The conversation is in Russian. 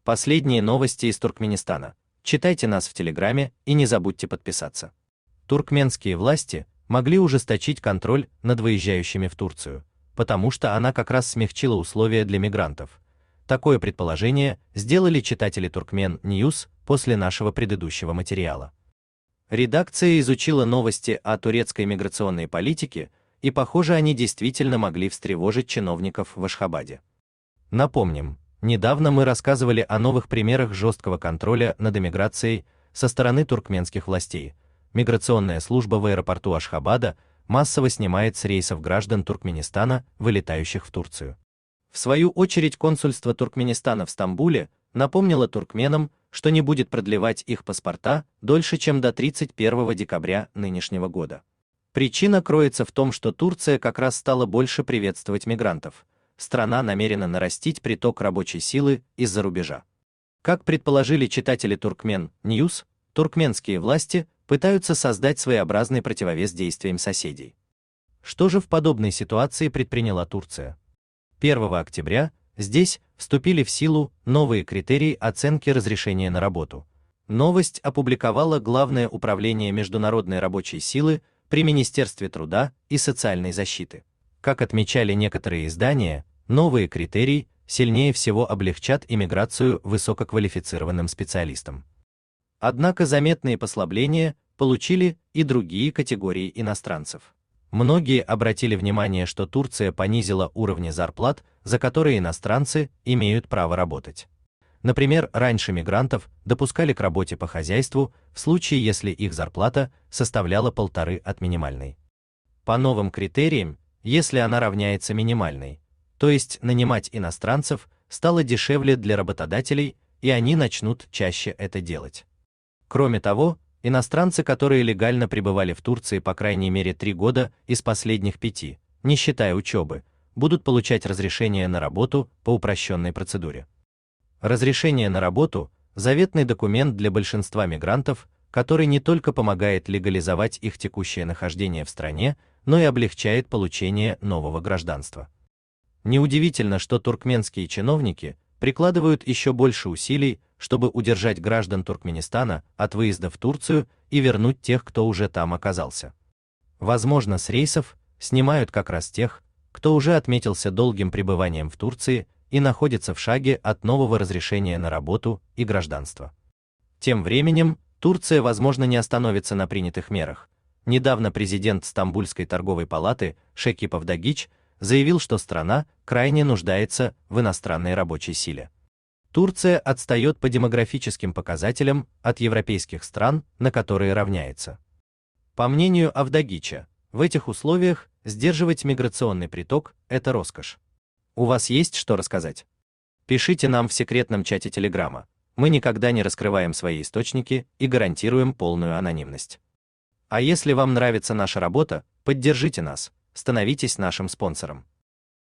Последние новости из Туркменистана. Читайте нас в Телеграме и не забудьте подписаться. Туркменские власти могли ужесточить контроль над выезжающими в Турцию, потому что она как раз смягчила условия для мигрантов. Такое предположение сделали читатели Turkmen News после нашего предыдущего материала. Редакция изучила новости о турецкой миграционной политике, и, похоже, они действительно могли встревожить чиновников в Ашхабаде. Напомним, недавно мы рассказывали о новых примерах жесткого контроля над иммиграцией со стороны туркменских властей. Миграционная служба в аэропорту Ашхабада массово снимает с рейсов граждан Туркменистана, вылетающих в Турцию. В свою очередь, консульство Туркменистана в Стамбуле напомнило туркменам, что не будет продлевать их паспорта дольше, чем до 31 декабря нынешнего года. Причина кроется в том, что Турция как раз стала больше приветствовать мигрантов. Страна намерена нарастить приток рабочей силы из-за рубежа. Как предположили читатели Turkmen News, туркменские власти пытаются создать своеобразный противовес действиям соседей. Что же в подобной ситуации предприняла Турция? 1 октября здесь вступили в силу новые критерии оценки разрешения на работу. Новость опубликовало Главное управление международной рабочей силы при Министерстве труда и социальной защиты. Как отмечали некоторые издания, новые критерии сильнее всего облегчат иммиграцию высококвалифицированным специалистам. Однако заметные послабления получили и другие категории иностранцев. Многие обратили внимание, что Турция понизила уровни зарплат, за которые иностранцы имеют право работать. Например, раньше мигрантов допускали к работе по хозяйству в случае, если их зарплата составляла 1,5 от минимальной. По новым критериям, если она равняется минимальной, то есть нанимать иностранцев стало дешевле для работодателей, и они начнут чаще это делать. Кроме того, иностранцы, которые легально пребывали в Турции по крайней мере 3 года из последних 5, не считая учебы, будут получать разрешение на работу по упрощенной процедуре. Разрешение на работу – заветный документ для большинства мигрантов, который не только помогает легализовать их текущее нахождение в стране, но и облегчает получение нового гражданства. Неудивительно, что туркменские чиновники прикладывают еще больше усилий, чтобы удержать граждан Туркменистана от выезда в Турцию и вернуть тех, кто уже там оказался. Возможно, с рейсов снимают как раз тех, кто уже отметился долгим пребыванием в Турции и находится в шаге от нового разрешения на работу и гражданство. Тем временем, Турция, возможно, не остановится на принятых мерах. Недавно президент Стамбульской торговой палаты Шекип Авдагич заявил, что страна крайне нуждается в иностранной рабочей силе. Турция отстает по демографическим показателям от европейских стран, на которые равняется. По мнению Авдагича, в этих условиях сдерживать миграционный приток – это роскошь. У вас есть что рассказать? Пишите нам в секретном чате Телеграма. Мы никогда не раскрываем свои источники и гарантируем полную анонимность. А если вам нравится наша работа, поддержите нас, становитесь нашим спонсором.